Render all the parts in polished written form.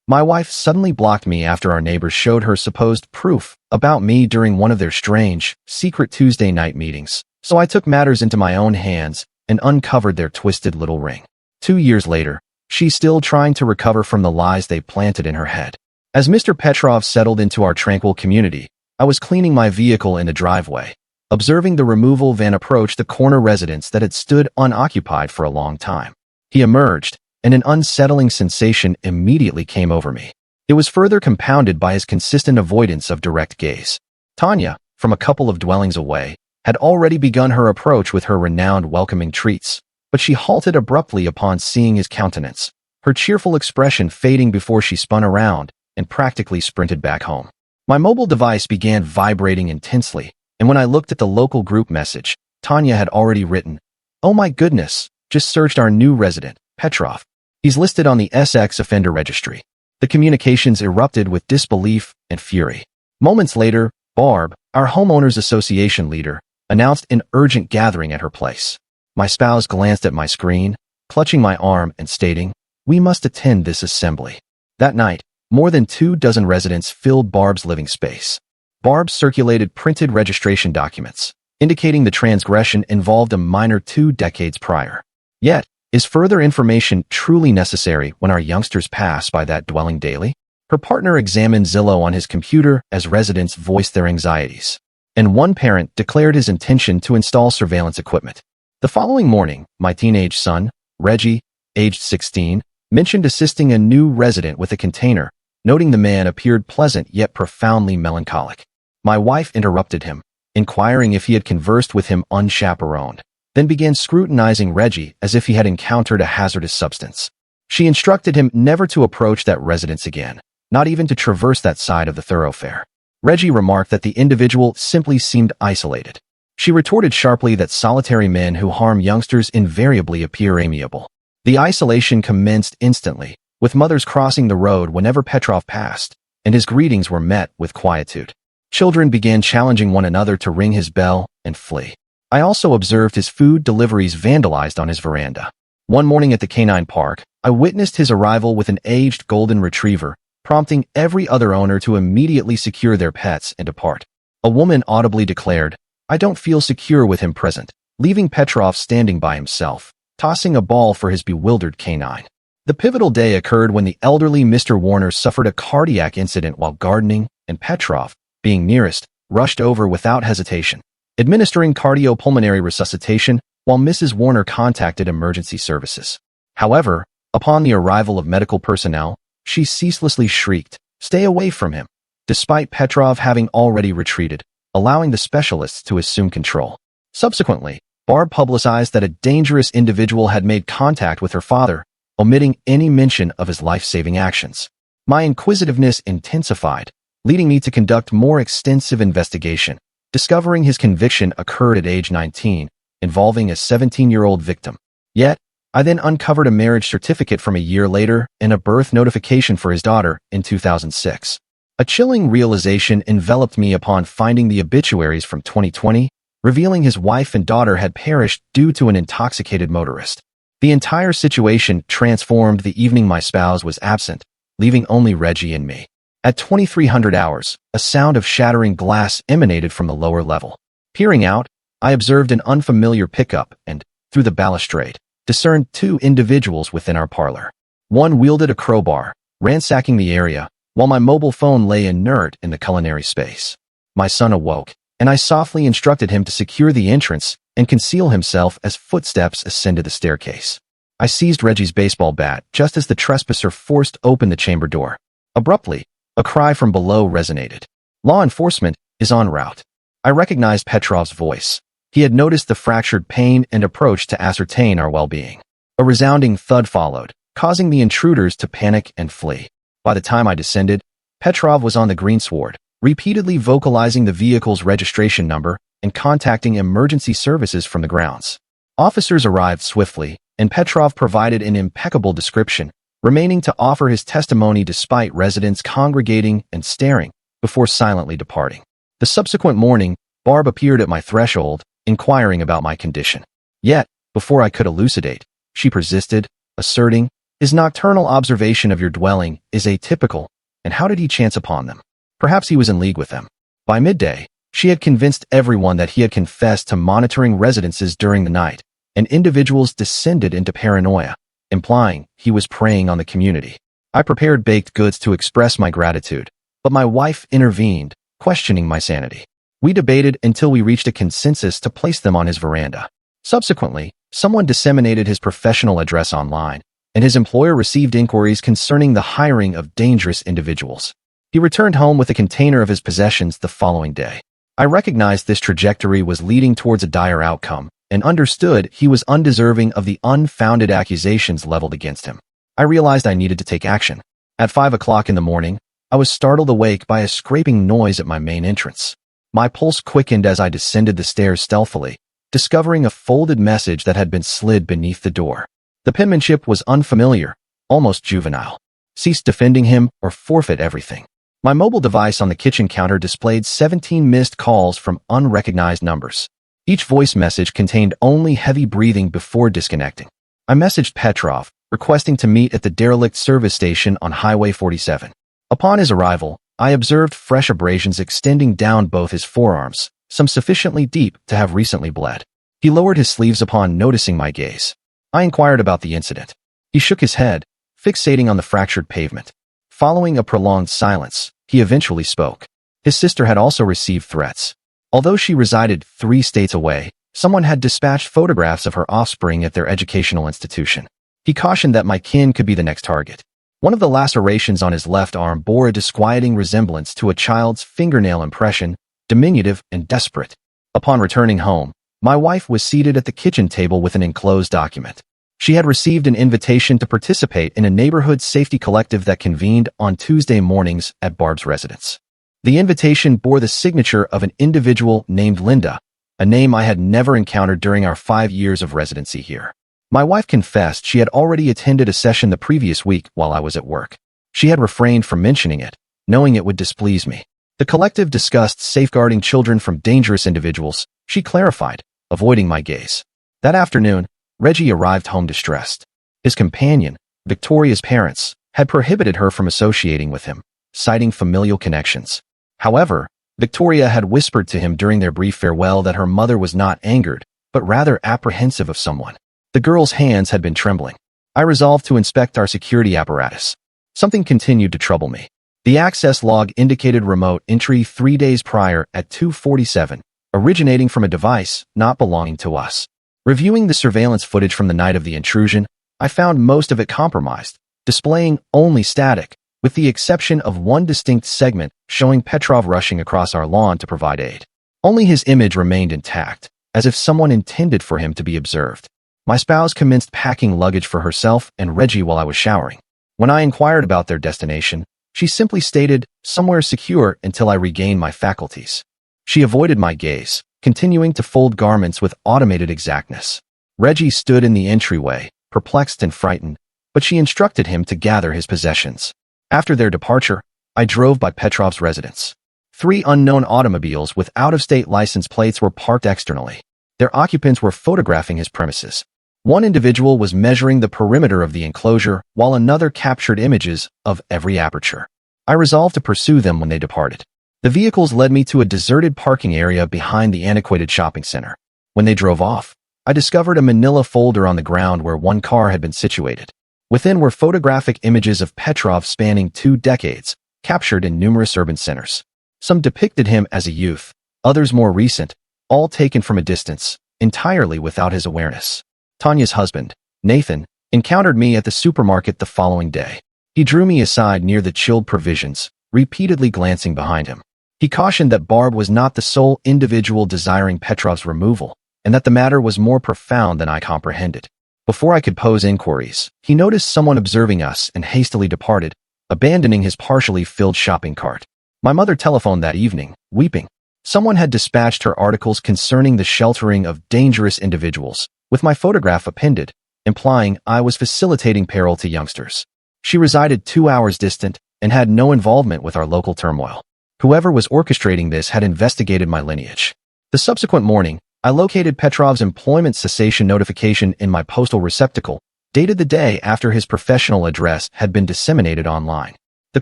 My wife suddenly blocked me after our neighbors showed her supposed proof about me during one of their strange, secret Tuesday night meetings. So I took matters into my own hands and uncovered their twisted little ring. 2 years later, she's still trying to recover from the lies they planted in her head. As Mr. Petrov settled into our tranquil community, I was cleaning my vehicle in the driveway, observing the removal van approach the corner residence that had stood unoccupied for a long time. He emerged, and an unsettling sensation immediately came over me. It was further compounded by his consistent avoidance of direct gaze. Tanya, from a couple of dwellings away, had already begun her approach with her renowned welcoming treats, but she halted abruptly upon seeing his countenance, her cheerful expression fading before she spun around and practically sprinted back home. My mobile device began vibrating intensely, and when I looked at the local group message, Tanya had already written, "Oh my goodness, just searched our new resident, Petrov. He's listed on the SX offender registry." The communications erupted with disbelief and fury. Moments later, Barb, our homeowners association leader, announced an urgent gathering at her place. My spouse glanced at my screen, clutching my arm and stating, "We must attend this assembly." That night, more than 24 residents filled Barb's living space. Barb circulated printed registration documents, indicating the transgression involved a minor 2 decades prior. Yet, is further information truly necessary when our youngsters pass by that dwelling daily? Her partner examined Zillow on his computer as residents voiced their anxieties, and one parent declared his intention to install surveillance equipment. The following morning, my teenage son, Reggie, aged 16, mentioned assisting a new resident with a container, noting the man appeared pleasant yet profoundly melancholic. My wife interrupted him, inquiring if he had conversed with him unchaperoned, then began scrutinizing Reggie as if he had encountered a hazardous substance. She instructed him never to approach that residence again, not even to traverse that side of the thoroughfare. Reggie remarked that the individual simply seemed isolated. She retorted sharply that solitary men who harm youngsters invariably appear amiable. The isolation commenced instantly, with mothers crossing the road whenever Petrov passed, and his greetings were met with quietude. Children began challenging one another to ring his bell and flee. I also observed his food deliveries vandalized on his veranda. One morning at the canine park, I witnessed his arrival with an aged golden retriever, prompting every other owner to immediately secure their pets and depart. A woman audibly declared, "I don't feel secure with him present," leaving Petrov standing by himself, tossing a ball for his bewildered canine. The pivotal day occurred when the elderly Mr. Warner suffered a cardiac incident while gardening, and Petrov, being nearest, rushed over without hesitation, administering cardiopulmonary resuscitation while Mrs. Warner contacted emergency services. However, upon the arrival of medical personnel, she ceaselessly shrieked, "Stay away from him," despite Petrov having already retreated, allowing the specialists to assume control. Subsequently, Barb publicized that a dangerous individual had made contact with her father, omitting any mention of his life-saving actions. My inquisitiveness intensified, leading me to conduct more extensive investigation, discovering his conviction occurred at age 19, involving a 17-year-old victim. Yet, I then uncovered a marriage certificate from a year later and a birth notification for his daughter in 2006. A chilling realization enveloped me upon finding the obituaries from 2020, revealing his wife and daughter had perished due to an intoxicated motorist. The entire situation transformed the evening my spouse was absent, leaving only Reggie and me. At 2300 hours, a sound of shattering glass emanated from the lower level. Peering out, I observed an unfamiliar pickup and, through the balustrade, discerned 2 individuals within our parlor. One wielded a crowbar, ransacking the area, while my mobile phone lay inert in the culinary space. My son awoke, and I softly instructed him to secure the entrance and conceal himself as footsteps ascended the staircase. I seized Reggie's baseball bat just as the trespasser forced open the chamber door. Abruptly, a cry from below resonated. "Law enforcement is en route." I recognized Petrov's voice. He had noticed the fractured pane and approached to ascertain our well-being. A resounding thud followed, causing the intruders to panic and flee. By the time I descended, Petrov was on the greensward, repeatedly vocalizing the vehicle's registration number and contacting emergency services from the grounds. Officers arrived swiftly, and Petrov provided an impeccable description, remaining to offer his testimony despite residents congregating and staring before silently departing. The subsequent morning, Barb appeared at my threshold, inquiring about my condition. Yet, before I could elucidate, she persisted, asserting, His nocturnal observation of your dwelling is atypical, and how did he chance upon them? Perhaps he was in league with them. By midday, she had convinced everyone that he had confessed to monitoring residences during the night, and individuals descended into paranoia, implying he was preying on the community. I prepared baked goods to express my gratitude, but my wife intervened, questioning my sanity. We debated until we reached a consensus to place them on his veranda. Subsequently, someone disseminated his professional address online, and his employer received inquiries concerning the hiring of dangerous individuals. He returned home with a container of his possessions the following day. I recognized this trajectory was leading towards a dire outcome, and understood he was undeserving of the unfounded accusations leveled against him. I realized I needed to take action. At 5 o'clock in the morning, I was startled awake by a scraping noise at my main entrance. My pulse quickened as I descended the stairs stealthily, discovering a folded message that had been slid beneath the door. The penmanship was unfamiliar, almost juvenile. Cease defending him or forfeit everything. My mobile device on the kitchen counter displayed 17 missed calls from unrecognized numbers. Each voice message contained only heavy breathing before disconnecting. I messaged Petrov, requesting to meet at the derelict service station on Highway 47. Upon his arrival, I observed fresh abrasions extending down both his forearms, some sufficiently deep to have recently bled. He lowered his sleeves upon noticing my gaze. I inquired about the incident. He shook his head, fixating on the fractured pavement. Following a prolonged silence, he eventually spoke. His sister had also received threats. Although she resided 3 states away, someone had dispatched photographs of her offspring at their educational institution. He cautioned that my kin could be the next target. One of the lacerations on his left arm bore a disquieting resemblance to a child's fingernail impression, diminutive and desperate. Upon returning home, my wife was seated at the kitchen table with an enclosed document. She had received an invitation to participate in a neighborhood safety collective that convened on Tuesday mornings at Barb's residence. The invitation bore the signature of an individual named Linda, a name I had never encountered during our 5 years of residency here. My wife confessed she had already attended a session the previous week while I was at work. She had refrained from mentioning it, knowing it would displease me. The collective discussed safeguarding children from dangerous individuals, she clarified, avoiding my gaze. That afternoon, Reggie arrived home distressed. His companion, Victoria's parents, had prohibited her from associating with him, citing familial connections. However, Victoria had whispered to him during their brief farewell that her mother was not angered, but rather apprehensive of someone. The girl's hands had been trembling. I resolved to inspect our security apparatus. Something continued to trouble me. The access log indicated remote entry 3 days prior at 2:47, originating from a device not belonging to us. Reviewing the surveillance footage from the night of the intrusion, I found most of it compromised, displaying only static, with the exception of one distinct segment showing Petrov rushing across our lawn to provide aid. Only his image remained intact, as if someone intended for him to be observed. My spouse commenced packing luggage for herself and Reggie while I was showering. When I inquired about their destination, she simply stated, "Somewhere secure until I regain my faculties." She avoided my gaze, continuing to fold garments with automated exactness. Reggie stood in the entryway, perplexed and frightened, but she instructed him to gather his possessions. After their departure, I drove by Petrov's residence. 3 unknown automobiles with out-of-state license plates were parked externally. Their occupants were photographing his premises. One individual was measuring the perimeter of the enclosure, while another captured images of every aperture. I resolved to pursue them when they departed. The vehicles led me to a deserted parking area behind the antiquated shopping center. When they drove off, I discovered a manila folder on the ground where one car had been situated. Within were photographic images of Petrov spanning 2 decades, captured in numerous urban centers. Some depicted him as a youth, others more recent, all taken from a distance, entirely without his awareness. Tanya's husband, Nathan, encountered me at the supermarket the following day. He drew me aside near the chilled provisions, repeatedly glancing behind him. He cautioned that Barb was not the sole individual desiring Petrov's removal, and that the matter was more profound than I comprehended. Before I could pose inquiries, he noticed someone observing us and hastily departed, abandoning his partially filled shopping cart. My mother telephoned that evening, weeping. Someone had dispatched her articles concerning the sheltering of dangerous individuals, with my photograph appended, implying I was facilitating peril to youngsters. She resided 2 hours distant and had no involvement with our local turmoil. Whoever was orchestrating this had investigated my lineage. The subsequent morning, I located Petrov's employment cessation notification in my postal receptacle, dated the day after his professional address had been disseminated online. The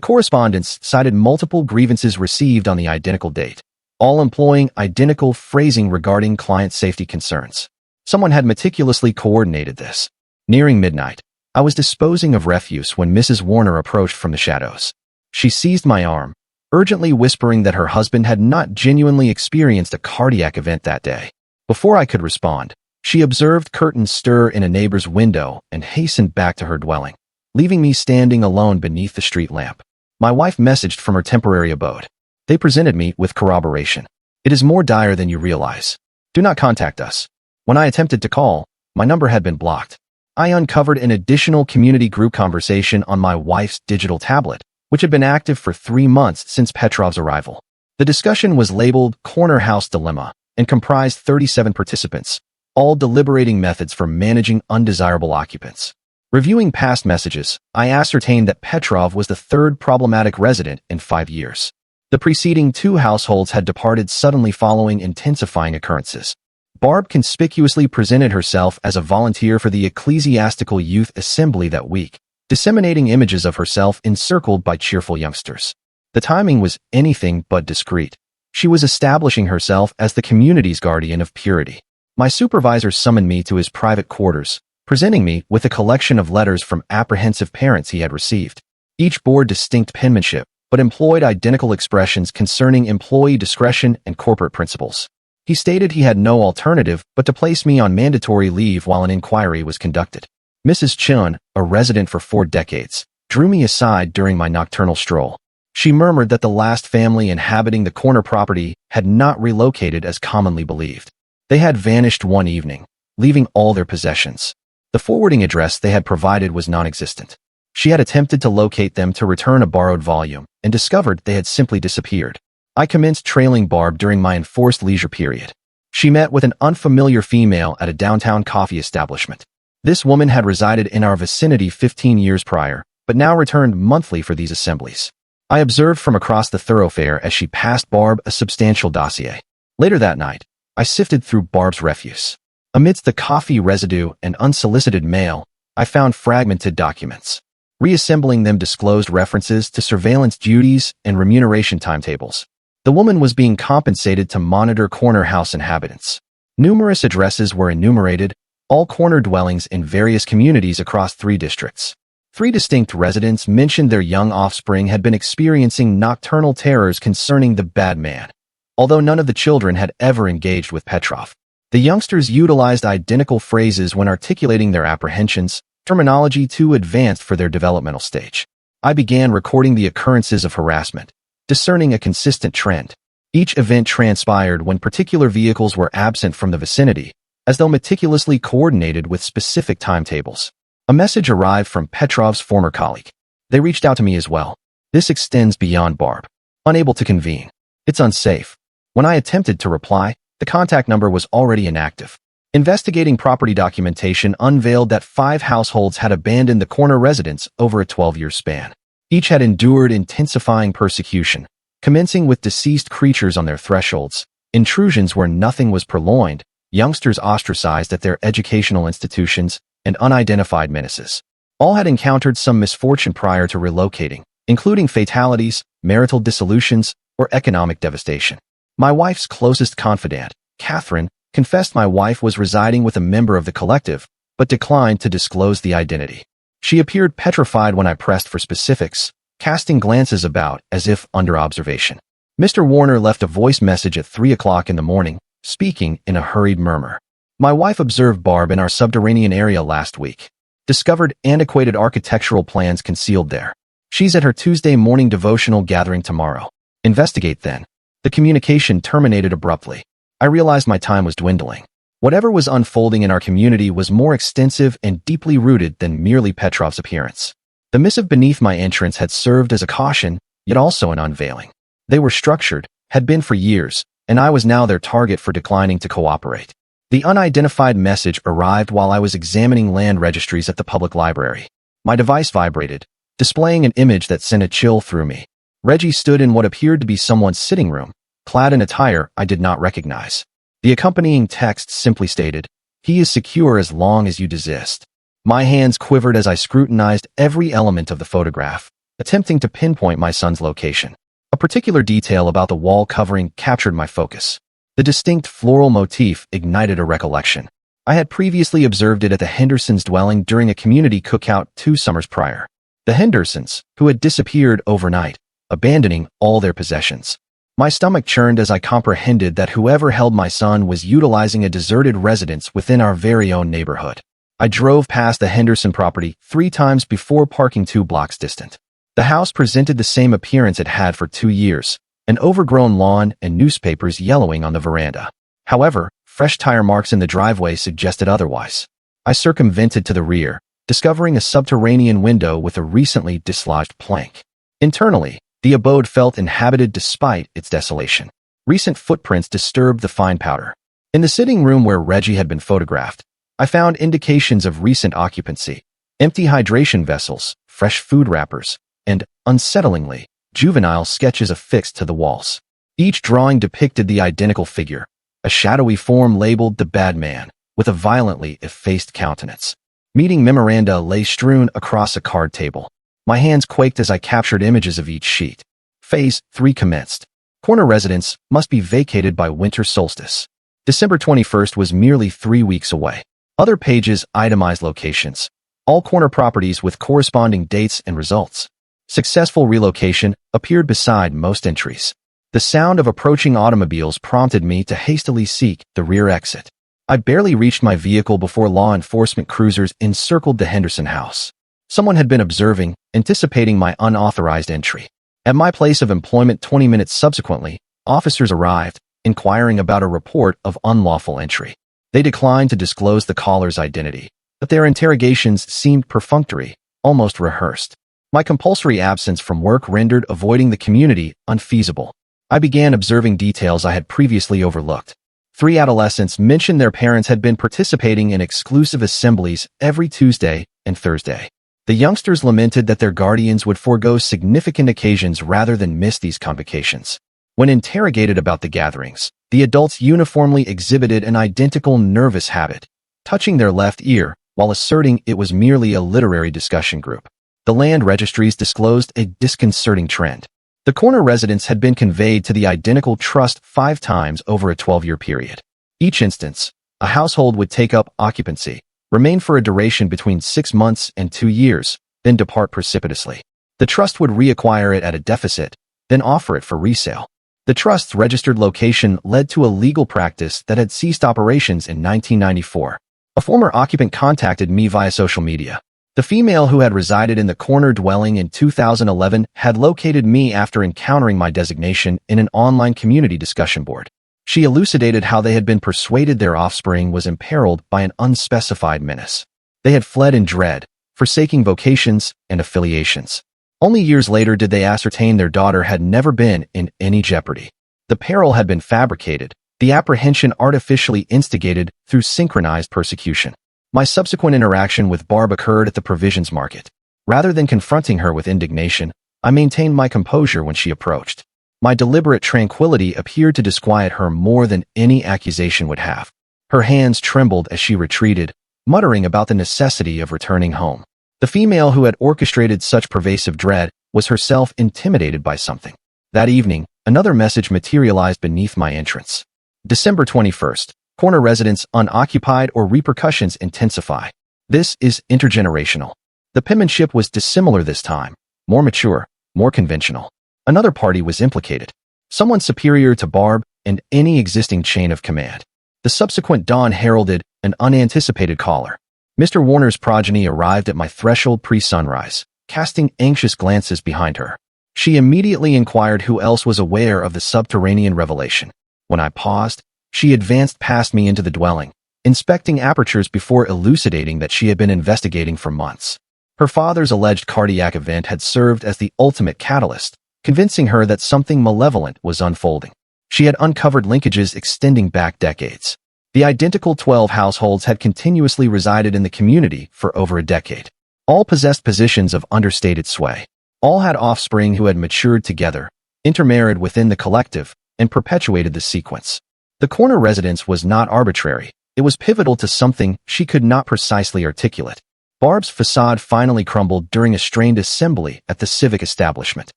correspondence cited multiple grievances received on the identical date, all employing identical phrasing regarding client safety concerns. Someone had meticulously coordinated this. Nearing midnight, I was disposing of refuse when Mrs. Warner approached from the shadows. She seized my arm, urgently whispering that her husband had not genuinely experienced a cardiac event that day. Before I could respond, she observed curtains stir in a neighbor's window and hastened back to her dwelling, leaving me standing alone beneath the street lamp. My wife messaged from her temporary abode. They presented me with corroboration. It is more dire than you realize. Do not contact us. When I attempted to call, my number had been blocked. I uncovered an additional community group conversation on my wife's digital tablet, which had been active for 3 months since Petrov's arrival. The discussion was labeled Corner House Dilemma and comprised 37 participants, all deliberating methods for managing undesirable occupants. Reviewing past messages, I ascertained that Petrov was the third problematic resident in 5 years. The preceding 2 households had departed suddenly following intensifying occurrences. Barb conspicuously presented herself as a volunteer for the Ecclesiastical Youth Assembly that week, disseminating images of herself encircled by cheerful youngsters. The timing was anything but discreet. She was establishing herself as the community's guardian of purity. My supervisor summoned me to his private quarters, presenting me with a collection of letters from apprehensive parents he had received. Each bore distinct penmanship, but employed identical expressions concerning employee discretion and corporate principles. He stated he had no alternative but to place me on mandatory leave while an inquiry was conducted. Mrs. Chun, a resident for 4 decades, drew me aside during my nocturnal stroll. She murmured that the last family inhabiting the corner property had not relocated as commonly believed. They had vanished one evening, leaving all their possessions. The forwarding address they had provided was non-existent. She had attempted to locate them to return a borrowed volume and discovered they had simply disappeared. I commenced trailing Barb during my enforced leisure period. She met with an unfamiliar female at a downtown coffee establishment. This woman had resided in our vicinity 15 years prior, but now returned monthly for these assemblies. I observed from across the thoroughfare as she passed Barb a substantial dossier. Later that night, I sifted through Barb's refuse. Amidst the coffee residue and unsolicited mail, I found fragmented documents. Reassembling them disclosed references to surveillance duties and remuneration timetables. The woman was being compensated to monitor corner house inhabitants. Numerous addresses were enumerated, all corner dwellings in various communities across 3 districts. 3 distinct residents mentioned their young offspring had been experiencing nocturnal terrors concerning the bad man, although none of the children had ever engaged with Petrov. The youngsters utilized identical phrases when articulating their apprehensions, terminology too advanced for their developmental stage. I began recording the occurrences of harassment, discerning a consistent trend. Each event transpired when particular vehicles were absent from the vicinity, as though meticulously coordinated with specific timetables. A message arrived from Petrov's former colleague. They reached out to me as well. This extends beyond Barb. Unable to convene. It's unsafe. When I attempted to reply, the contact number was already inactive. Investigating property documentation unveiled that 5 households had abandoned the corner residence over a 12-year span. Each had endured intensifying persecution, commencing with deceased creatures on their thresholds, intrusions where nothing was purloined, youngsters ostracized at their educational institutions, and unidentified menaces. All had encountered some misfortune prior to relocating, including fatalities, marital dissolutions, or economic devastation. My wife's closest confidant, Catherine, confessed my wife was residing with a member of the collective, but declined to disclose the identity. She appeared petrified when I pressed for specifics, casting glances about as if under observation. Mr. Warner left a voice message at 3 o'clock in the morning, speaking in a hurried murmur. My wife observed Barb in our subterranean area last week. Discovered antiquated architectural plans concealed there. She's at her Tuesday morning devotional gathering tomorrow. Investigate then. The communication terminated abruptly. I realized my time was dwindling. Whatever was unfolding in our community was more extensive and deeply rooted than merely Petrov's appearance. The missive beneath my entrance had served as a caution, yet also an unveiling. They were structured, had been for years, and I was now their target for declining to cooperate. The unidentified message arrived while I was examining land registries at the public library. My device vibrated, displaying an image that sent a chill through me. Reggie stood in what appeared to be someone's sitting room, clad in attire I did not recognize. The accompanying text simply stated, "He is secure as long as you desist." My hands quivered as I scrutinized every element of the photograph, attempting to pinpoint my son's location. A particular detail about the wall covering captured my focus. The distinct floral motif ignited a recollection. I had previously observed it at the Hendersons' dwelling during a community cookout 2 summers prior. The Hendersons, who had disappeared overnight, abandoning all their possessions. My stomach churned as I comprehended that whoever held my son was utilizing a deserted residence within our very own neighborhood. I drove past the Henderson property 3 times before parking 2 blocks distant. The house presented the same appearance it had for 2 years, an overgrown lawn and newspapers yellowing on the veranda. However, fresh tire marks in the driveway suggested otherwise. I circumvented to the rear, discovering a subterranean window with a recently dislodged plank. Internally, the abode felt inhabited despite its desolation. Recent footprints disturbed the fine powder. In the sitting room where Reggie had been photographed, I found indications of recent occupancy, empty hydration vessels, fresh food wrappers, and, unsettlingly, juvenile sketches affixed to the walls. Each drawing depicted the identical figure, a shadowy form labeled the bad man, with a violently effaced countenance. Meeting memoranda lay strewn across a card table. My hands quaked as I captured images of each sheet. Phase 3 commenced. Corner residence must be vacated by winter solstice. December 21st was merely 3 weeks away. Other pages itemized locations. All corner properties with corresponding dates and results. Successful relocation appeared beside most entries. The sound of approaching automobiles prompted me to hastily seek the rear exit. I barely reached my vehicle before law enforcement cruisers encircled the Henderson house. Someone had been observing, anticipating my unauthorized entry. At my place of employment 20 minutes subsequently, officers arrived, inquiring about a report of unlawful entry. They declined to disclose the caller's identity, but their interrogations seemed perfunctory, almost rehearsed. My compulsory absence from work rendered avoiding the community unfeasible. I began observing details I had previously overlooked. 3 adolescents mentioned their parents had been participating in exclusive assemblies every Tuesday and Thursday. The youngsters lamented that their guardians would forego significant occasions rather than miss these convocations. When interrogated about the gatherings, the adults uniformly exhibited an identical nervous habit, touching their left ear while asserting it was merely a literary discussion group. The land registries disclosed a disconcerting trend. The corner residence had been conveyed to the identical trust 5 times over a 12-year period. Each instance, a household would take up occupancy, remain for a duration between 6 months and 2 years, then depart precipitously. The trust would reacquire it at a deficit, then offer it for resale. The trust's registered location led to a legal practice that had ceased operations in 1994. A former occupant contacted me via social media. The female who had resided in the corner dwelling in 2011 had located me after encountering my designation in an online community discussion board. She elucidated how they had been persuaded their offspring was imperiled by an unspecified menace. They had fled in dread, forsaking vocations and affiliations. Only years later did they ascertain their daughter had never been in any jeopardy. The peril had been fabricated, the apprehension artificially instigated through synchronized persecution. My subsequent interaction with Barb occurred at the provisions market. Rather than confronting her with indignation, I maintained my composure when she approached. My deliberate tranquility appeared to disquiet her more than any accusation would have. Her hands trembled as she retreated, muttering about the necessity of returning home. The female who had orchestrated such pervasive dread was herself intimidated by something. That evening, another message materialized beneath my entrance. December 21st. Corner residence unoccupied or repercussions intensify. This is intergenerational. The penmanship was dissimilar this time, more mature, more conventional. Another party was implicated, someone superior to Barb and any existing chain of command. The subsequent dawn heralded an unanticipated caller. Mr. Warner's progeny arrived at my threshold pre-sunrise, casting anxious glances behind her. She immediately inquired who else was aware of the subterranean revelation. When I paused, she advanced past me into the dwelling, inspecting apertures before elucidating that she had been investigating for months. Her father's alleged cardiac event had served as the ultimate catalyst, convincing her that something malevolent was unfolding. She had uncovered linkages extending back decades. The identical 12 households had continuously resided in the community for over a decade. All possessed positions of understated sway. All had offspring who had matured together, intermarried within the collective, and perpetuated the sequence. The corner residence was not arbitrary. It was pivotal to something she could not precisely articulate. Barb's facade finally crumbled during a strained assembly at the civic establishment.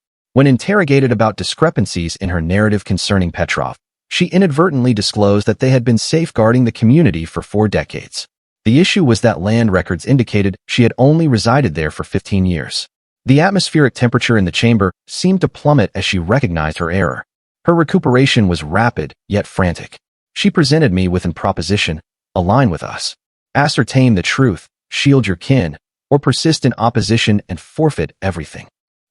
When interrogated about discrepancies in her narrative concerning Petrov, she inadvertently disclosed that they had been safeguarding the community for 4 decades. The issue was that land records indicated she had only resided there for 15 years. The atmospheric temperature in the chamber seemed to plummet as she recognized her error. Her recuperation was rapid, yet frantic. She presented me with an proposition: align with us. Ascertain the truth, shield your kin, or persist in opposition and forfeit everything.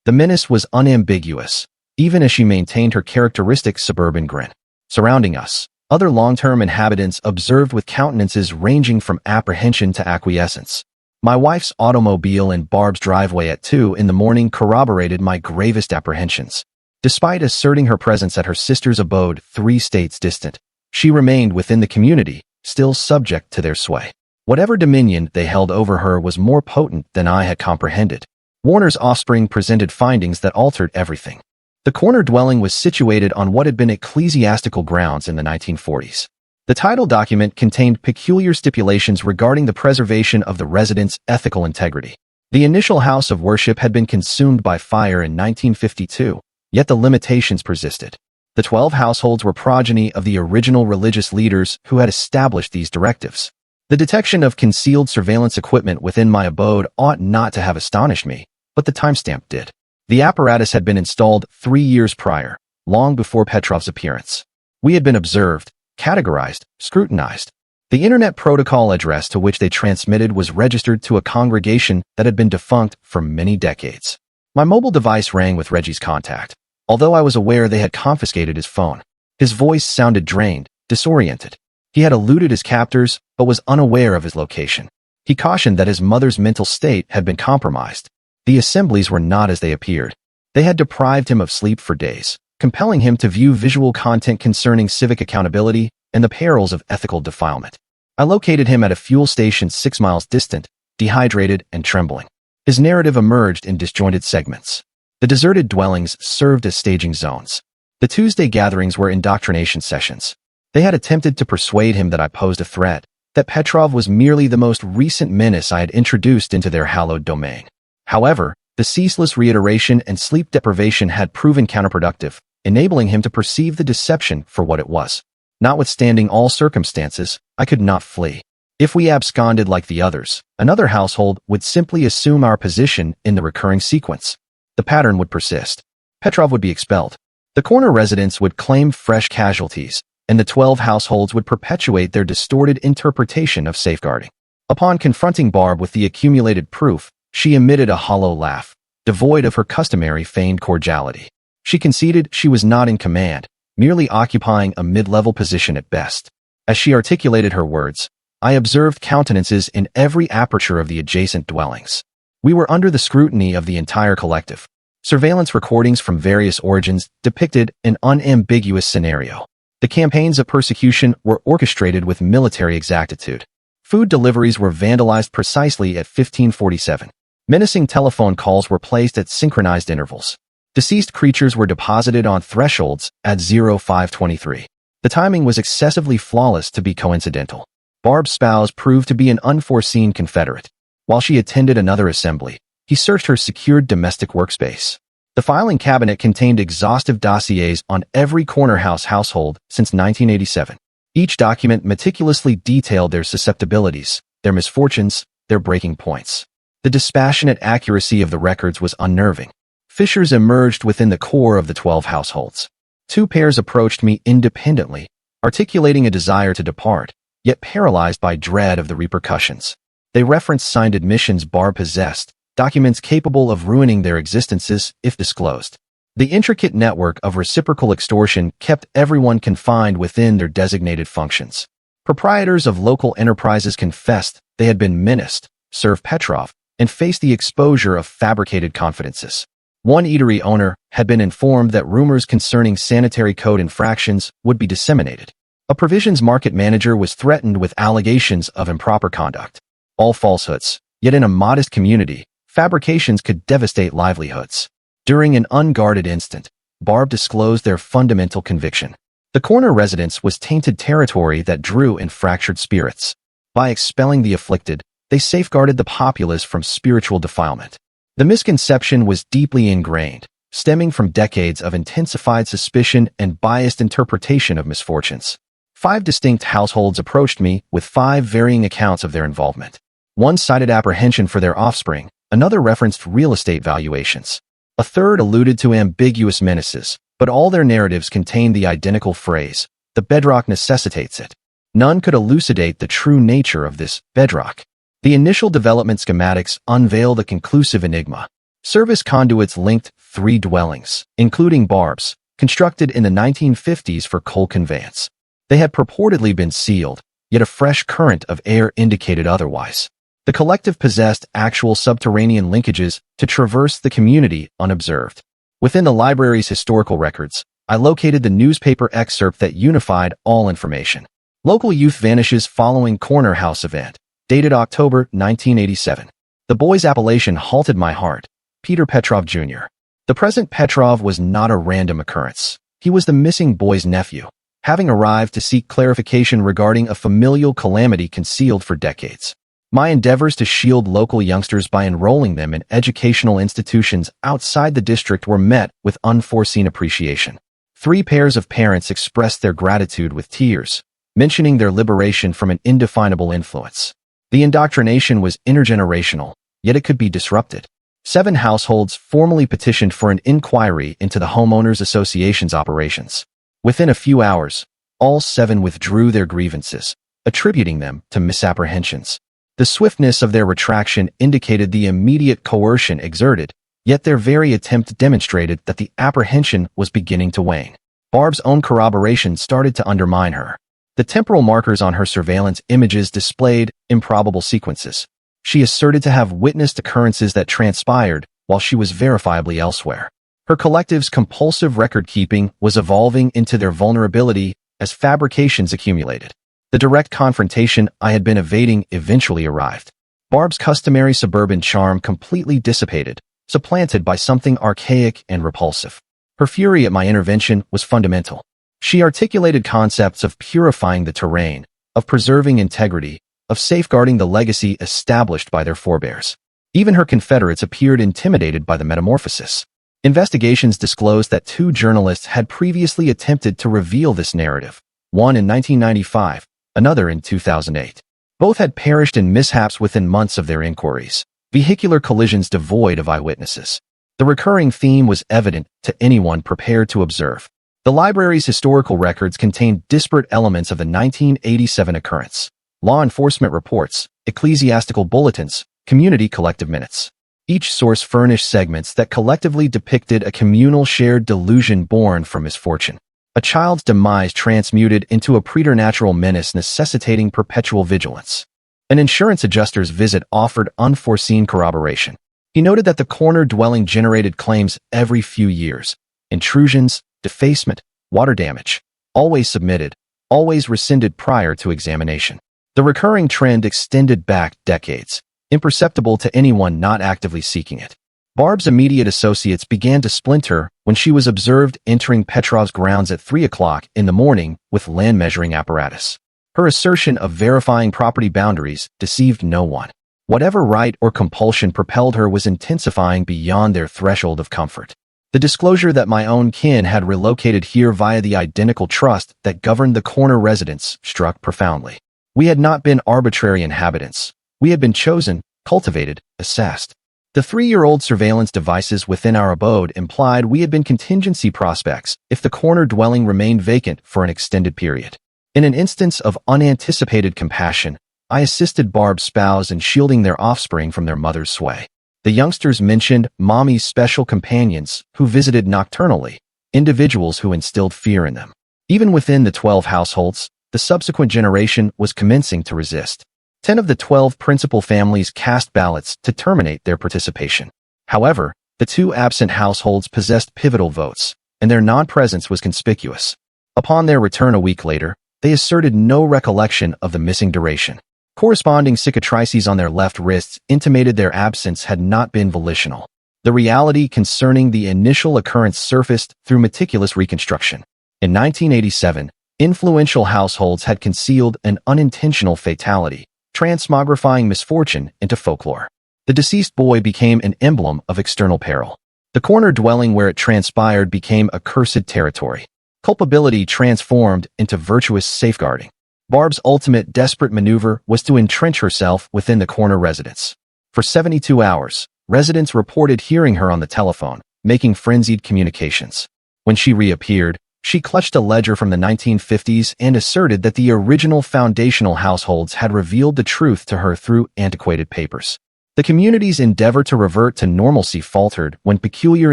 The menace was unambiguous, even as she maintained her characteristic suburban grin. Surrounding us, other long-term inhabitants observed with countenances ranging from apprehension to acquiescence. My wife's automobile in Barb's driveway at 2 in the morning corroborated my gravest apprehensions. Despite asserting her presence at her sister's abode 3 states distant, she remained within the community, still subject to their sway. Whatever dominion they held over her was more potent than I had comprehended. Warner's offspring presented findings that altered everything. The corner dwelling was situated on what had been ecclesiastical grounds in the 1940s. The title document contained peculiar stipulations regarding the preservation of the residents' ethical integrity. The initial house of worship had been consumed by fire in 1952, yet the limitations persisted. The 12 households were progeny of the original religious leaders who had established these directives. The detection of concealed surveillance equipment within my abode ought not to have astonished me, but the timestamp did. The apparatus had been installed 3 years prior, long before Petrov's appearance. We had been observed, categorized, scrutinized. The Internet protocol address to which they transmitted was registered to a congregation that had been defunct for many decades. My mobile device rang with Reggie's contact, although I was aware they had confiscated his phone. His voice sounded drained, disoriented. He had eluded his captors, but was unaware of his location. He cautioned that his mother's mental state had been compromised. The assemblies were not as they appeared. They had deprived him of sleep for days, compelling him to view visual content concerning civic accountability and the perils of ethical defilement. I located him at a fuel station 6 miles distant, dehydrated and trembling. His narrative emerged in disjointed segments. The deserted dwellings served as staging zones. The Tuesday gatherings were indoctrination sessions. They had attempted to persuade him that I posed a threat, that Petrov was merely the most recent menace I had introduced into their hallowed domain. However, the ceaseless reiteration and sleep deprivation had proven counterproductive, enabling him to perceive the deception for what it was. Notwithstanding all circumstances, I could not flee. If we absconded like the others, another household would simply assume our position in the recurring sequence. The pattern would persist. Petrov would be expelled. The corner residents would claim fresh casualties, and the 12 households would perpetuate their distorted interpretation of safeguarding. Upon confronting Barb with the accumulated proof, she emitted a hollow laugh, devoid of her customary feigned cordiality. She conceded she was not in command, merely occupying a mid-level position at best. As she articulated her words, I observed countenances in every aperture of the adjacent dwellings. We were under the scrutiny of the entire collective. Surveillance recordings from various origins depicted an unambiguous scenario. The campaigns of persecution were orchestrated with military exactitude. Food deliveries were vandalized precisely at 1547. Menacing telephone calls were placed at synchronized intervals. Deceased creatures were deposited on thresholds at 0523. The timing was excessively flawless to be coincidental. Barb's spouse proved to be an unforeseen confederate. While she attended another assembly, he searched her secured domestic workspace. The filing cabinet contained exhaustive dossiers on every corner house household since 1987. Each document meticulously detailed their susceptibilities, their misfortunes, their breaking points. The dispassionate accuracy of the records was unnerving. Fissures emerged within the core of the 12 households. 2 pairs approached me independently, articulating a desire to depart, yet paralyzed by dread of the repercussions. They referenced signed admissions Barb possessed, documents capable of ruining their existences if disclosed. The intricate network of reciprocal extortion kept everyone confined within their designated functions. Proprietors of local enterprises confessed they had been menaced, served Petrov, and faced the exposure of fabricated confidences. One eatery owner had been informed that rumors concerning sanitary code infractions would be disseminated. A provisions market manager was threatened with allegations of improper conduct. All falsehoods, yet in a modest community, fabrications could devastate livelihoods. During an unguarded instant, Barb disclosed their fundamental conviction. The corner residence was tainted territory that drew in fractured spirits. By expelling the afflicted, They safeguarded the populace from spiritual defilement. The misconception was deeply ingrained, stemming from decades of intensified suspicion and biased interpretation of misfortunes. 5 distinct households approached me with 5 varying accounts of their involvement. One cited apprehension for their offspring, another referenced real estate valuations. A third alluded to ambiguous menaces, but all their narratives contained the identical phrase, "The bedrock necessitates it." None could elucidate the true nature of this bedrock. The initial development schematics unveil the conclusive enigma. Service conduits linked 3 dwellings, including Barb's, constructed in the 1950s for coal conveyance. They had purportedly been sealed, yet a fresh current of air indicated otherwise. The collective possessed actual subterranean linkages to traverse the community unobserved. Within the library's historical records, I located the newspaper excerpt that unified all information. Local youth vanishes following corner house event, dated October 1987. The boy's appellation halted my heart, Peter Petrov Jr. The present Petrov was not a random occurrence. He was the missing boy's nephew, having arrived to seek clarification regarding a familial calamity concealed for decades. My endeavors to shield local youngsters by enrolling them in educational institutions outside the district were met with unforeseen appreciation. 3 pairs of parents expressed their gratitude with tears, mentioning their liberation from an indefinable influence. The indoctrination was intergenerational, yet it could be disrupted. 7 households formally petitioned for an inquiry into the Homeowners Association's operations. Within a few hours, all 7 withdrew their grievances, attributing them to misapprehensions. The swiftness of their retraction indicated the immediate coercion exerted, yet their very attempt demonstrated that the apprehension was beginning to wane. Barb's own corroboration started to undermine her. The temporal markers on her surveillance images displayed improbable sequences. She asserted to have witnessed occurrences that transpired while she was verifiably elsewhere. Her collective's compulsive record-keeping was evolving into their vulnerability as fabrications accumulated. The direct confrontation I had been evading eventually arrived. Barb's customary suburban charm completely dissipated, supplanted by something archaic and repulsive. Her fury at my intervention was fundamental. She articulated concepts of purifying the terrain, of preserving integrity, of safeguarding the legacy established by their forebears. Even her confederates appeared intimidated by the metamorphosis. Investigations disclosed that 2 journalists had previously attempted to reveal this narrative, one in 1995, another in 2008. Both had perished in mishaps within months of their inquiries, vehicular collisions devoid of eyewitnesses. The recurring theme was evident to anyone prepared to observe. The library's historical records contained disparate elements of the 1987 occurrence: law enforcement reports, ecclesiastical bulletins, community collective minutes. Each source furnished segments that collectively depicted a communal shared delusion born from misfortune. A child's demise transmuted into a preternatural menace necessitating perpetual vigilance. An insurance adjuster's visit offered unforeseen corroboration. He noted that the corner dwelling generated claims every few years: intrusions, defacement, water damage, always submitted, always rescinded prior to examination. The recurring trend extended back decades, imperceptible to anyone not actively seeking it. Barb's immediate associates began to splinter when she was observed entering Petrov's grounds at 3 o'clock in the morning with land measuring apparatus. Her assertion of verifying property boundaries deceived no one. Whatever right or compulsion propelled her was intensifying beyond their threshold of comfort. The disclosure that my own kin had relocated here via the identical trust that governed the corner residents struck profoundly. We had not been arbitrary inhabitants. We had been chosen, cultivated, assessed. The 3-year-old surveillance devices within our abode implied we had been contingency prospects if the corner dwelling remained vacant for an extended period. In an instance of unanticipated compassion, I assisted Barb's spouse in shielding their offspring from their mother's sway. The youngsters mentioned mommy's special companions who visited nocturnally, individuals who instilled fear in them. Even within the 12 households, the subsequent generation was commencing to resist. 10 of the 12 principal families cast ballots to terminate their participation. However, the 2 absent households possessed pivotal votes, and their non-presence was conspicuous. Upon their return a week later, they asserted no recollection of the missing duration. Corresponding cicatrices on their left wrists intimated their absence had not been volitional. The reality concerning the initial occurrence surfaced through meticulous reconstruction. In 1987, influential households had concealed an unintentional fatality, transmogrifying misfortune into folklore. The deceased boy became an emblem of external peril. The corner dwelling where it transpired became accursed territory. Culpability transformed into virtuous safeguarding. Barb's ultimate desperate maneuver was to entrench herself within the corner residence. For 72 hours, residents reported hearing her on the telephone, making frenzied communications. When she reappeared, she clutched a ledger from the 1950s and asserted that the original foundational households had revealed the truth to her through antiquated papers. The community's endeavor to revert to normalcy faltered when peculiar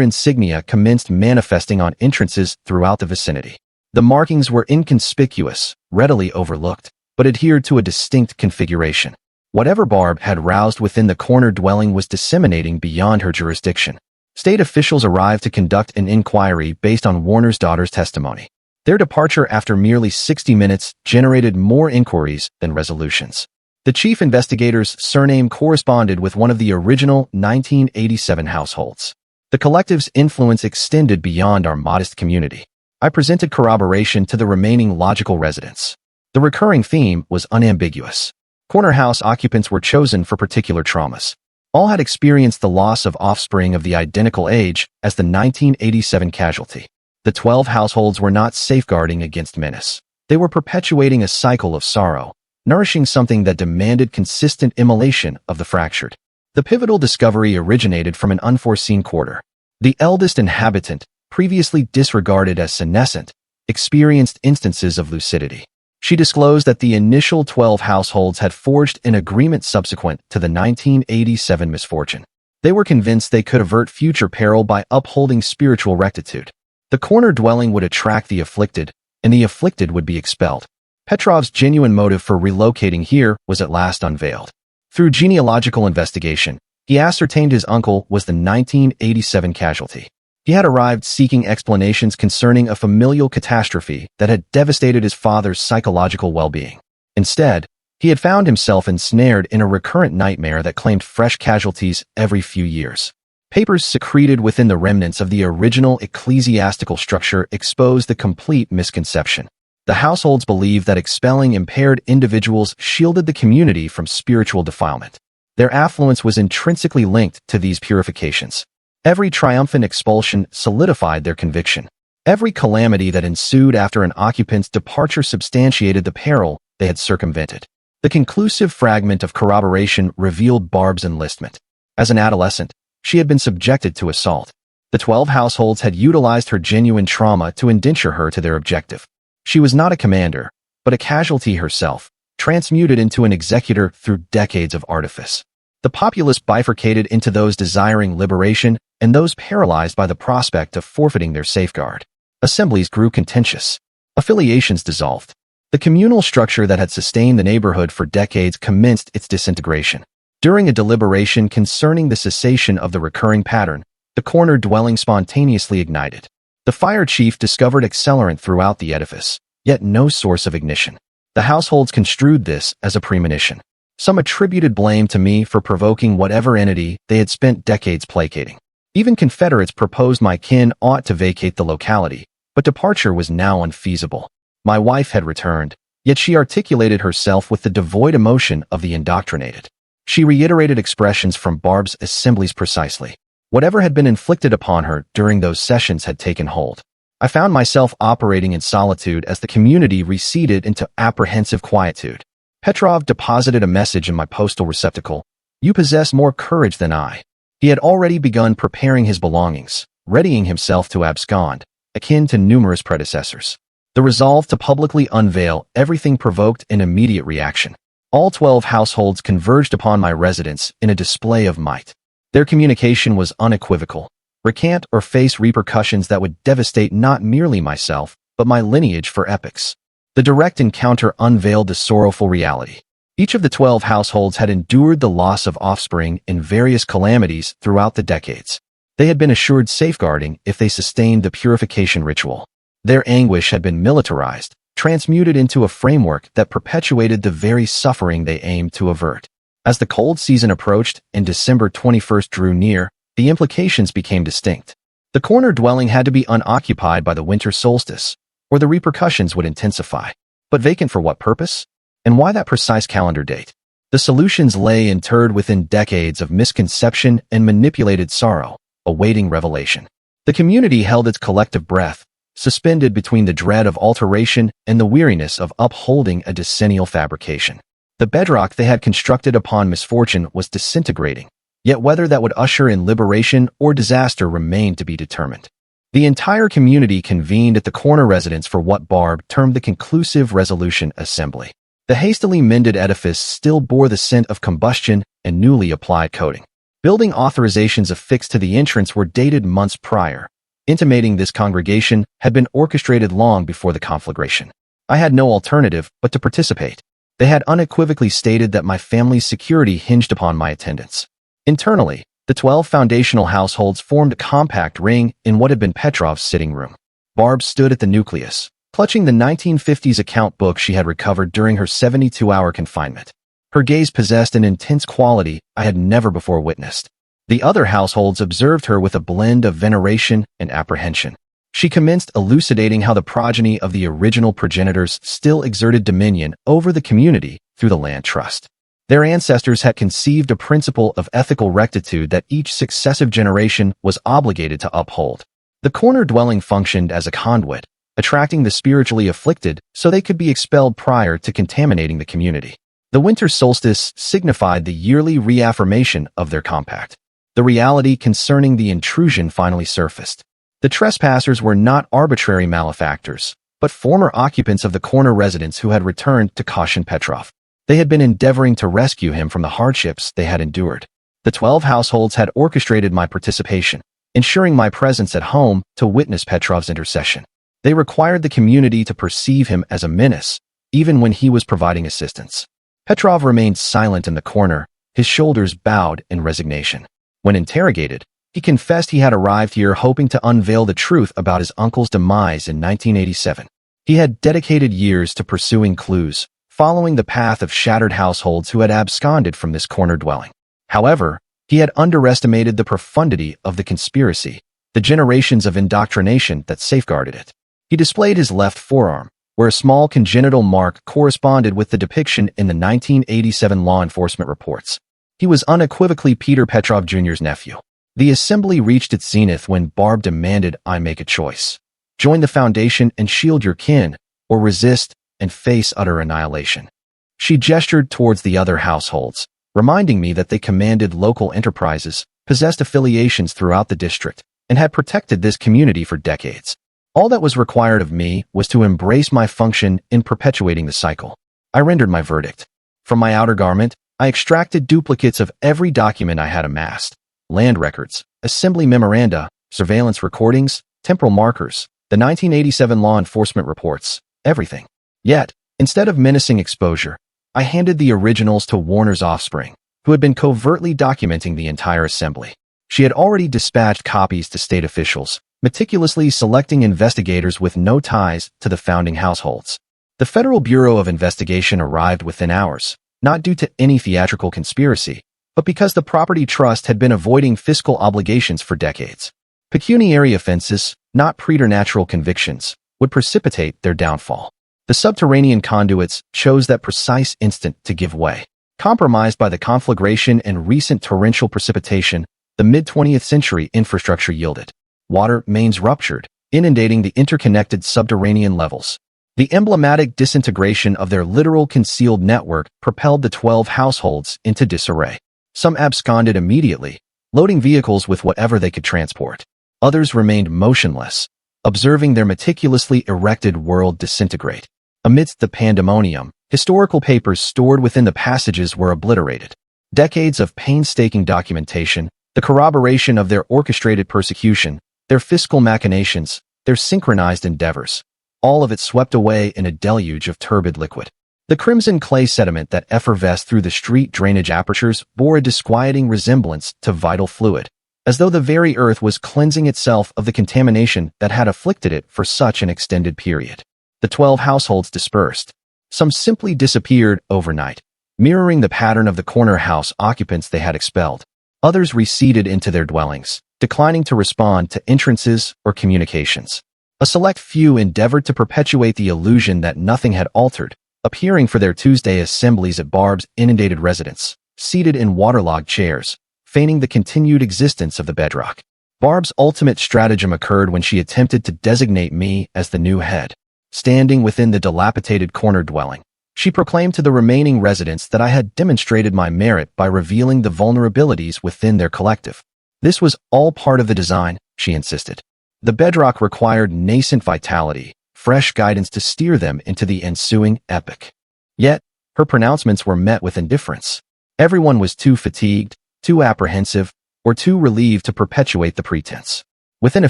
insignia commenced manifesting on entrances throughout the vicinity. The markings were inconspicuous, readily overlooked, but adhered to a distinct configuration. Whatever Barb had roused within the corner dwelling was disseminating beyond her jurisdiction. State officials arrived to conduct an inquiry based on Warner's daughter's testimony. Their departure after merely 60 minutes generated more inquiries than resolutions. The chief investigator's surname corresponded with one of the original 1987 households. The collective's influence extended beyond our modest community. I presented corroboration to the remaining logical residents. The recurring theme was unambiguous. Corner house occupants were chosen for particular traumas. All had experienced the loss of offspring of the identical age as the 1987 casualty. The 12 households were not safeguarding against menace. They were perpetuating a cycle of sorrow, nourishing something that demanded consistent immolation of the fractured. The pivotal discovery originated from an unforeseen quarter. The eldest inhabitant, previously disregarded as senescent, experienced instances of lucidity. She disclosed that the initial 12 households had forged an agreement subsequent to the 1987 misfortune. They were convinced they could avert future peril by upholding spiritual rectitude. The corner dwelling would attract the afflicted, and the afflicted would be expelled. Petrov's genuine motive for relocating here was at last unveiled. Through genealogical investigation, he ascertained his uncle was the 1987 casualty. He had arrived seeking explanations concerning a familial catastrophe that had devastated his father's psychological well-being. Instead, he had found himself ensnared in a recurrent nightmare that claimed fresh casualties every few years. Papers secreted within the remnants of the original ecclesiastical structure exposed the complete misconception. The households believed that expelling impaired individuals shielded the community from spiritual defilement. Their affluence was intrinsically linked to these purifications. Every triumphant expulsion solidified their conviction. Every calamity that ensued after an occupant's departure substantiated the peril they had circumvented. The conclusive fragment of corroboration revealed Barb's enlistment. As an adolescent, she had been subjected to assault. The 12 households had utilized her genuine trauma to indenture her to their objective. She was not a commander, but a casualty herself, transmuted into an executor through decades of artifice. The populace bifurcated into those desiring liberation and those paralyzed by the prospect of forfeiting their safeguard. Assemblies grew contentious. Affiliations dissolved. The communal structure that had sustained the neighborhood for decades commenced its disintegration. During a deliberation concerning the cessation of the recurring pattern, the corner dwelling spontaneously ignited. The fire chief discovered accelerant throughout the edifice, yet no source of ignition. The households construed this as a premonition. Some attributed blame to me for provoking whatever entity they had spent decades placating. Even Confederates proposed my kin ought to vacate the locality, but departure was now unfeasible. My wife had returned, yet she articulated herself with the devoid emotion of the indoctrinated. She reiterated expressions from Barb's assemblies precisely. Whatever had been inflicted upon her during those sessions had taken hold. I found myself operating in solitude as the community receded into apprehensive quietude. Petrov deposited a message in my postal receptacle. You possess more courage than I. He had already begun preparing his belongings, readying himself to abscond, akin to numerous predecessors. The resolve to publicly unveil everything provoked an immediate reaction. All 12 households converged upon my residence in a display of might. Their communication was unequivocal. Recant or face repercussions that would devastate not merely myself, but my lineage for epochs. The direct encounter unveiled the sorrowful reality. Each of the 12 households had endured the loss of offspring in various calamities throughout the decades. They had been assured safeguarding if they sustained the purification ritual. Their anguish had been militarized, transmuted into a framework that perpetuated the very suffering they aimed to avert. As the cold season approached and December 21st drew near, the implications became distinct. The corner dwelling had to be unoccupied by the winter solstice, or the repercussions would intensify. But vacant for what purpose? And why that precise calendar date? The solutions lay interred within decades of misconception and manipulated sorrow, awaiting revelation. The community held its collective breath, suspended between the dread of alteration and the weariness of upholding a decennial fabrication. The bedrock they had constructed upon misfortune was disintegrating, yet whether that would usher in liberation or disaster remained to be determined. The entire community convened at the corner residence for what Barb termed the conclusive resolution assembly. The hastily mended edifice still bore the scent of combustion and newly applied coating. Building authorizations affixed to the entrance were dated months prior, intimating this congregation had been orchestrated long before the conflagration. I had no alternative but to participate. They had unequivocally stated that my family's security hinged upon my attendance. Internally, the 12 foundational households formed a compact ring in what had been Petrov's sitting room. Barb stood at the nucleus, clutching the 1950s account book she had recovered during her 72-hour confinement. Her gaze possessed an intense quality I had never before witnessed. The other households observed her with a blend of veneration and apprehension. She commenced elucidating how the progeny of the original progenitors still exerted dominion over the community through the land trust. Their ancestors had conceived a principle of ethical rectitude that each successive generation was obligated to uphold. The corner dwelling functioned as a conduit, attracting the spiritually afflicted so they could be expelled prior to contaminating the community. The winter solstice signified the yearly reaffirmation of their compact. The reality concerning the intrusion finally surfaced. The trespassers were not arbitrary malefactors, but former occupants of the corner residence who had returned to caution Petrov. They had been endeavoring to rescue him from the hardships they had endured. The 12 households had orchestrated my participation, ensuring my presence at home to witness Petrov's intercession. They required the community to perceive him as a menace, even when he was providing assistance. Petrov remained silent in the corner, his shoulders bowed in resignation. When interrogated, he confessed he had arrived here hoping to unveil the truth about his uncle's demise in 1987. He had dedicated years to pursuing clues, following the path of shattered households who had absconded from this corner dwelling. However, he had underestimated the profundity of the conspiracy, the generations of indoctrination that safeguarded it. He displayed his left forearm, where a small congenital mark corresponded with the depiction in the 1987 law enforcement reports. He was unequivocally Peter Petrov Jr.'s nephew. The assembly reached its zenith when Barb demanded I make a choice. Join the Foundation and shield your kin, or resist and face utter annihilation. She gestured towards the other households, reminding me that they commanded local enterprises, possessed affiliations throughout the district, and had protected this community for decades. All that was required of me was to embrace my function in perpetuating the cycle. I rendered my verdict. From my outer garment, I extracted duplicates of every document I had amassed: land records, assembly memoranda, surveillance recordings, temporal markers, the 1987 law enforcement reports, everything. Yet, instead of menacing exposure, I handed the originals to Warner's offspring, who had been covertly documenting the entire assembly. She had already dispatched copies to state officials, meticulously selecting investigators with no ties to the founding households. The Federal Bureau of Investigation arrived within hours, not due to any theatrical conspiracy, but because the property trust had been avoiding fiscal obligations for decades. Pecuniary offenses, not preternatural convictions, would precipitate their downfall. The subterranean conduits chose that precise instant to give way. Compromised by the conflagration and recent torrential precipitation, the mid-20th century infrastructure yielded. Water mains ruptured, inundating the interconnected subterranean levels. The emblematic disintegration of their literal concealed network propelled the 12 households into disarray. Some absconded immediately, loading vehicles with whatever they could transport. Others remained motionless, observing their meticulously erected world disintegrate. Amidst the pandemonium, historical papers stored within the passages were obliterated. Decades of painstaking documentation, the corroboration of their orchestrated persecution, their fiscal machinations, their synchronized endeavors, all of it swept away in a deluge of turbid liquid. The crimson clay sediment that effervesced through the street drainage apertures bore a disquieting resemblance to vital fluid, as though the very earth was cleansing itself of the contamination that had afflicted it for such an extended period. The 12 households dispersed. Some simply disappeared overnight, mirroring the pattern of the corner house occupants they had expelled. Others receded into their dwellings, declining to respond to entrances or communications. A select few endeavored to perpetuate the illusion that nothing had altered, appearing for their Tuesday assemblies at Barb's inundated residence, seated in waterlogged chairs, feigning the continued existence of the bedrock. Barb's ultimate stratagem occurred when she attempted to designate me as the new head. Standing within the dilapidated corner dwelling, she proclaimed to the remaining residents that I had demonstrated my merit by revealing the vulnerabilities within their collective. This was all part of the design, she insisted. The bedrock required nascent vitality, fresh guidance to steer them into the ensuing epic. Yet, her pronouncements were met with indifference. Everyone was too fatigued, too apprehensive, or too relieved to perpetuate the pretense. Within a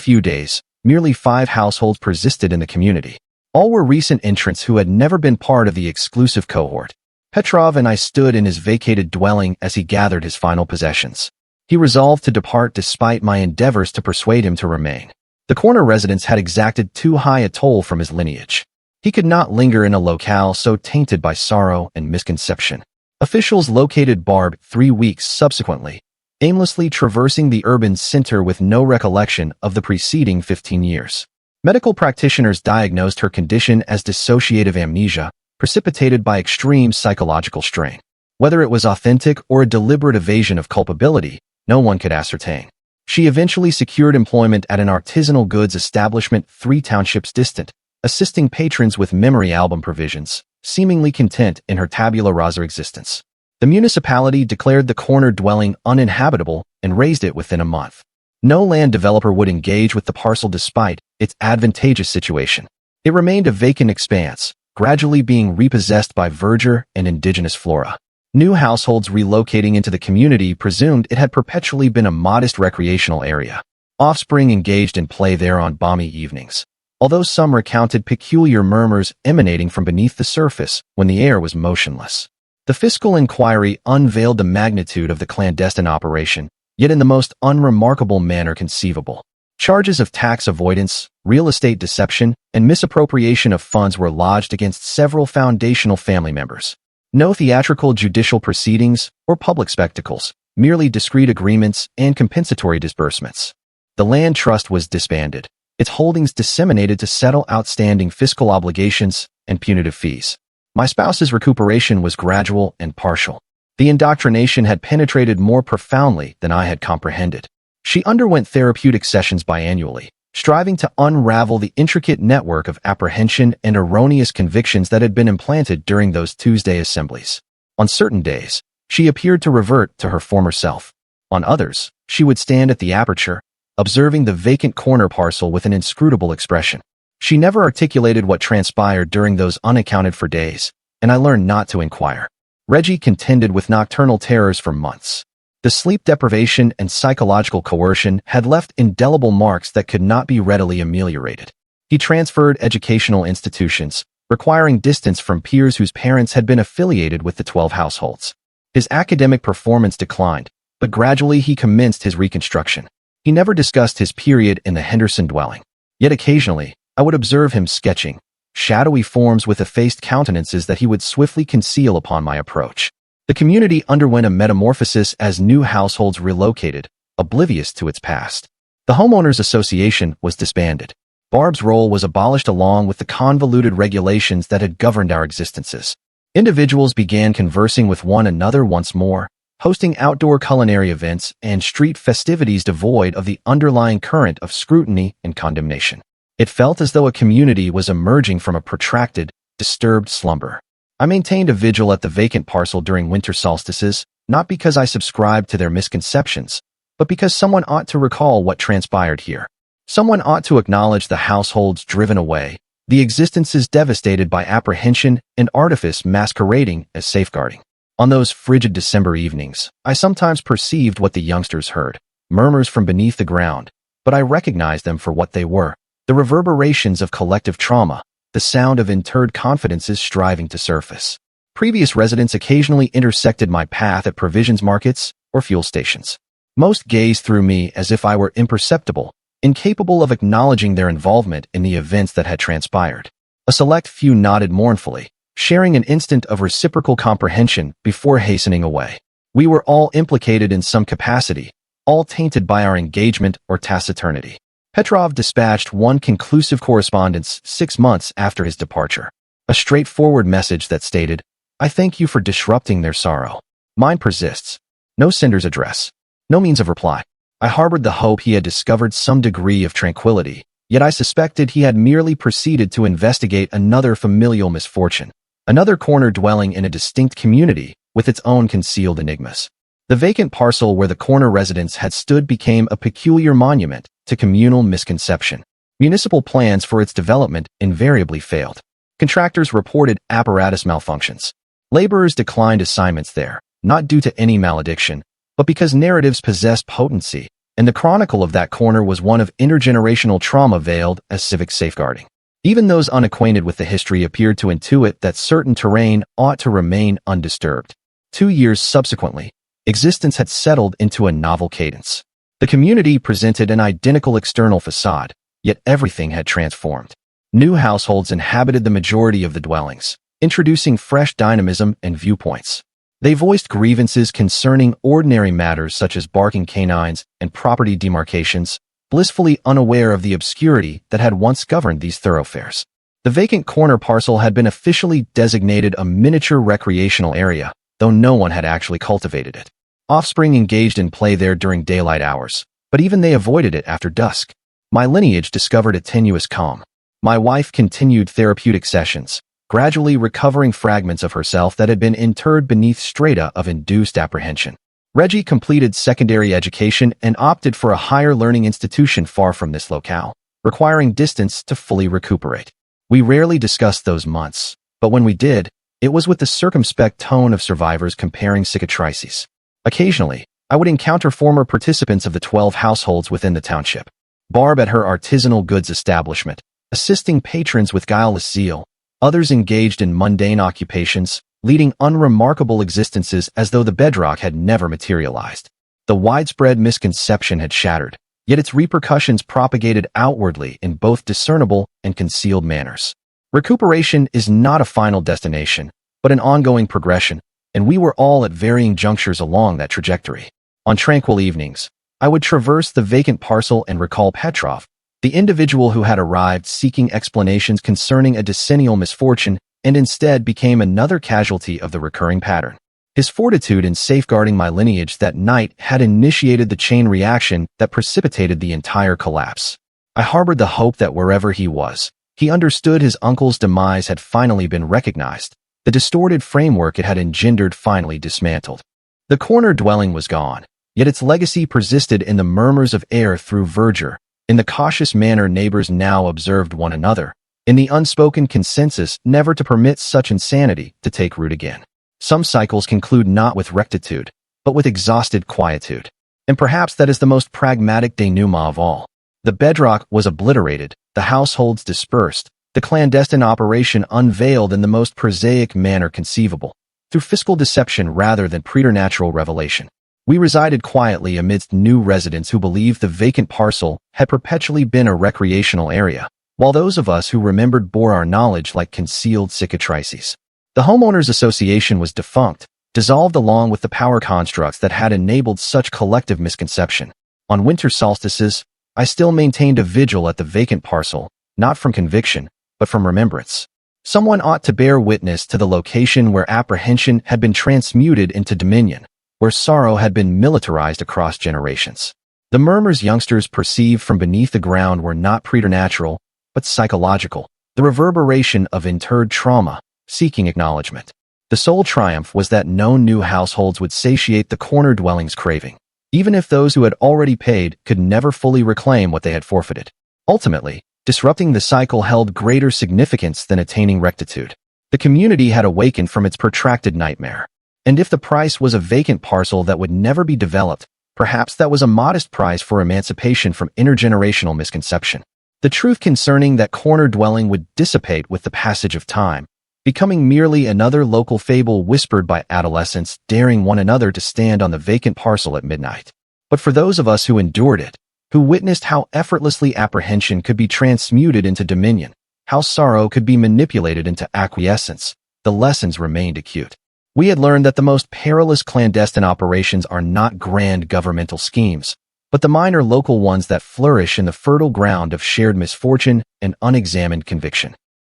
few days, merely 5 households persisted in the community. All were recent entrants who had never been part of the exclusive cohort. Petrov and I stood in his vacated dwelling as he gathered his final possessions. He resolved to depart despite my endeavors to persuade him to remain. The corner residents had exacted too high a toll from his lineage. He could not linger in a locale so tainted by sorrow and misconception. Officials located Barb 3 weeks subsequently, aimlessly traversing the urban center with no recollection of the preceding 15 years. Medical practitioners diagnosed her condition as dissociative amnesia, precipitated by extreme psychological strain. Whether it was authentic or a deliberate evasion of culpability, no one could ascertain. She eventually secured employment at an artisanal goods establishment 3 townships distant, assisting patrons with memory album provisions, seemingly content in her tabula rasa existence. The municipality declared the corner dwelling uninhabitable and razed it within a month. No land developer would engage with the parcel despite its advantageous situation. It remained a vacant expanse, gradually being repossessed by verdure and indigenous flora. New households relocating into the community presumed it had perpetually been a modest recreational area. Offspring engaged in play there on balmy evenings, although some recounted peculiar murmurs emanating from beneath the surface when the air was motionless. The fiscal inquiry unveiled the magnitude of the clandestine operation, yet in the most unremarkable manner conceivable. Charges of tax avoidance, real estate deception, and misappropriation of funds were lodged against several foundational family members. No theatrical judicial proceedings or public spectacles, merely discreet agreements and compensatory disbursements. The land trust was disbanded, its holdings disseminated to settle outstanding fiscal obligations and punitive fees. My spouse's recuperation was gradual and partial. The indoctrination had penetrated more profoundly than I had comprehended. She underwent therapeutic sessions biannually, striving to unravel the intricate network of apprehension and erroneous convictions that had been implanted during those Tuesday assemblies. On certain days, she appeared to revert to her former self. On others, she would stand at the aperture, observing the vacant corner parcel with an inscrutable expression. She never articulated what transpired during those unaccounted for days, and I learned not to inquire. Reggie contended with nocturnal terrors for months. The sleep deprivation and psychological coercion had left indelible marks that could not be readily ameliorated. He transferred educational institutions, requiring distance from peers whose parents had been affiliated with the 12 households. His academic performance declined, but gradually he commenced his reconstruction. He never discussed his period in the Henderson dwelling. Yet occasionally, I would observe him sketching shadowy forms with effaced countenances that he would swiftly conceal upon my approach. The community underwent a metamorphosis as new households relocated, oblivious to its past. The homeowners association was disbanded. Barb's role was abolished along with the convoluted regulations that had governed our existences. Individuals began conversing with one another once more, hosting outdoor culinary events and street festivities devoid of the underlying current of scrutiny and condemnation. It felt as though a community was emerging from a protracted, disturbed slumber. I maintained a vigil at the vacant parcel during winter solstices, not because I subscribed to their misconceptions, but because someone ought to recall what transpired here. Someone ought to acknowledge the households driven away, the existences devastated by apprehension and artifice masquerading as safeguarding. On those frigid December evenings, I sometimes perceived what the youngsters heard, murmurs from beneath the ground, but I recognized them for what they were, the reverberations of collective trauma, the sound of interred confidences striving to surface. Previous residents occasionally intersected my path at provisions markets or fuel stations. Most gazed through me as if I were imperceptible, incapable of acknowledging their involvement in the events that had transpired. A select few nodded mournfully, sharing an instant of reciprocal comprehension before hastening away. We were all implicated in some capacity, all tainted by our engagement or taciturnity. Petrov dispatched one conclusive correspondence 6 months after his departure. A straightforward message that stated, "I thank you for disrupting their sorrow." Mine persists. No sender's address. No means of reply. I harbored the hope he had discovered some degree of tranquility, yet I suspected he had merely proceeded to investigate another familial misfortune, another corner dwelling in a distinct community with its own concealed enigmas. The vacant parcel where the corner residence had stood became a peculiar monument to communal misconception. Municipal plans for its development invariably failed. Contractors reported apparatus malfunctions. Laborers declined assignments there, not due to any malediction, but because narratives possessed potency, and the chronicle of that corner was one of intergenerational trauma veiled as civic safeguarding. Even those unacquainted with the history appeared to intuit that certain terrain ought to remain undisturbed. 2 years subsequently, existence had settled into a novel cadence. The community presented an identical external facade, yet everything had transformed. New households inhabited the majority of the dwellings, introducing fresh dynamism and viewpoints. They voiced grievances concerning ordinary matters such as barking canines and property demarcations, blissfully unaware of the obscurity that had once governed these thoroughfares. The vacant corner parcel had been officially designated a miniature recreational area, though no one had actually cultivated it. Offspring engaged in play there during daylight hours, but even they avoided it after dusk. My lineage discovered a tenuous calm. My wife continued therapeutic sessions, gradually recovering fragments of herself that had been interred beneath strata of induced apprehension. Reggie completed secondary education and opted for a higher learning institution far from this locale, requiring distance to fully recuperate. We rarely discussed those months, but when we did, it was with the circumspect tone of survivors comparing cicatrices. Occasionally, I would encounter former participants of the 12 households within the township. Barb at her artisanal goods establishment, assisting patrons with guileless zeal, others engaged in mundane occupations, leading unremarkable existences as though the bedrock had never materialized. The widespread misconception had shattered, yet its repercussions propagated outwardly in both discernible and concealed manners. Recuperation is not a final destination, but an ongoing progression, and we were all at varying junctures along that trajectory. On tranquil evenings, I would traverse the vacant parcel and recall Petrov, the individual who had arrived seeking explanations concerning a decennial misfortune and instead became another casualty of the recurring pattern. His fortitude in safeguarding my lineage that night had initiated the chain reaction that precipitated the entire collapse. I harbored the hope that wherever he was, he understood his uncle's demise had finally been recognized, the distorted framework it had engendered finally dismantled. The corner dwelling was gone, yet its legacy persisted in the murmurs of air through verdure, in the cautious manner neighbors now observed one another, in the unspoken consensus never to permit such insanity to take root again. Some cycles conclude not with rectitude, but with exhausted quietude. And perhaps that is the most pragmatic denouement of all. The bedrock was obliterated, the households dispersed, the clandestine operation unveiled in the most prosaic manner conceivable, through fiscal deception rather than preternatural revelation. We resided quietly amidst new residents who believed the vacant parcel had perpetually been a recreational area, while those of us who remembered bore our knowledge like concealed cicatrices. The homeowners association was defunct, dissolved along with the power constructs that had enabled such collective misconception. On winter solstices, I still maintained a vigil at the vacant parcel, not from conviction, but from remembrance. Someone ought to bear witness to the location where apprehension had been transmuted into dominion, where sorrow had been militarized across generations. The murmurs youngsters perceived from beneath the ground were not preternatural, but psychological, the reverberation of interred trauma, seeking acknowledgement. The sole triumph was that no new households would satiate the corner dwelling's craving, even if those who had already paid could never fully reclaim what they had forfeited. Ultimately, disrupting the cycle held greater significance than attaining rectitude. The community had awakened from its protracted nightmare. And if the price was a vacant parcel that would never be developed, perhaps that was a modest price for emancipation from intergenerational misconception. The truth concerning that corner dwelling would dissipate with the passage of time, becoming merely another local fable whispered by adolescents daring one another to stand on the vacant parcel at midnight. But for those of us who endured it, who witnessed how effortlessly apprehension could be transmuted into dominion, how sorrow could be manipulated into acquiescence, the lessons remained acute. We had learned that the most perilous clandestine operations are not grand governmental schemes, but the minor local ones that flourish in the fertile ground of shared misfortune and unexamined conviction.